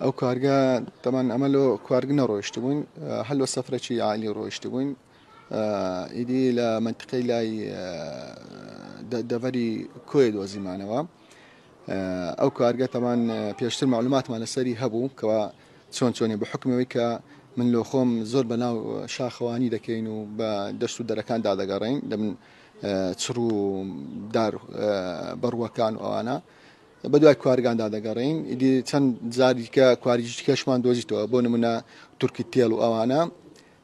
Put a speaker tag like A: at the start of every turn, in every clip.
A: او كارجا طبعا عملوا كارجنا رويشتبون حلو السفرة شي عالي رويشتبون إيدي لمنطقة لاي دافري كويد وزمانوا او كارجا طبعا بيشتر معلومات مال السري هبو كوا شلون بحكم ويكا من لو خوم زور بناو شاخواني دكينو بدشتو دركان دادا قرين دمن تسرو دار بروا كان وانا بدو كارجان دادا قرين إدي تن زاري كاريج كشمان دوزيتو بون منا تركي تيلو وانا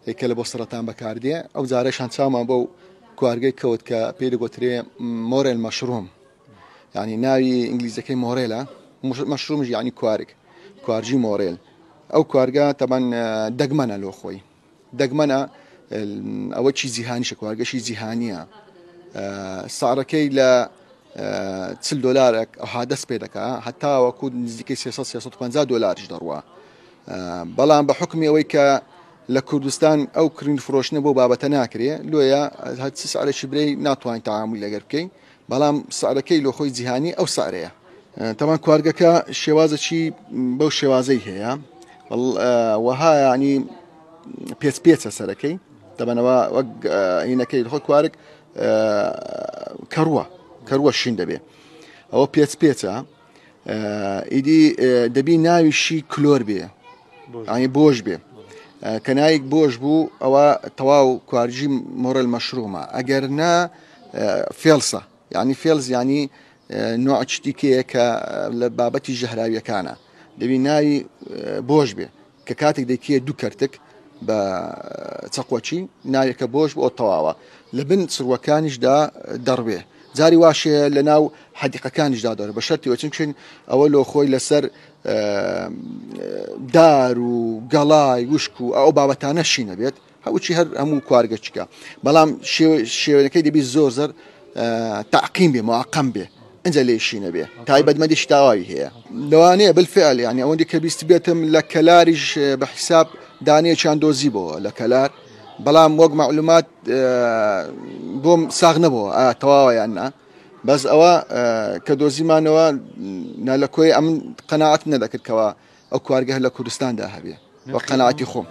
A: هيك لبوسرتان بكاردي او زارش هنسام بو كارجي كود كبيدغوتري موريل مشروم يعني ناوي انجليزي كي موريلا مشروم يعني كوارجي موريل او كوارجا طبعا دقمنا لو خوي دقمنا اول شيء ذهاني شكوارجا شيء ذهانيه سعركي ل $10 او حادث بيدك حتى وكود نزديكي $650 جدروا بلان بحكمي ويكا لكردستان او كرين فروشنا بو بابا تناكري لويا هاد سعر شبري ناتوان تعامل لقربكي بلام سعركي لو خوي ذهاني او سعريه طبعا كوارجا شوازه شي بو شوازي هي وها يعني بيس سركي طبعا وق هنا كي الخو كوارك كروه الشندبه او بيس ايدي دبي ناوي شي كلور بيه يعني بوج بيه كنايك بوج بو او تواو كوارجي مور المشرومه اجرنا فيلصه يعني فيلز يعني نوع تشتيكي كبابتي الجهراويه كان دبي ناوي بوج بيه ككاتك ديكي دوكرتك بتقوتشي ناوي كبوج بو تواوا لبن سروكانش دا دربه زاري واشي لناو حديقه كانش دا دار بشرتي وتمشن اولو خوي لسر دار وقلاي وشكو او بابتانا شينا بيت هاوشي هر همو كوارجتشكا بلام شي كيدي بي زورزر تعقيم به معقم به انزل ليشينا به تايبد ما ديش تاوي هي لوانيه بالفعل يعني اودي كبيست بيتم لكلارج بحساب دانيه كان دوزيبو لكلار بلام وق معلومات بوم ساغنبو تواوي عنا بس اوا كدوزي ما نوا نالكوي ام قناعتنا ذاك الكوا او كوارجه لكردستان ده هبيه وقناعتي خوم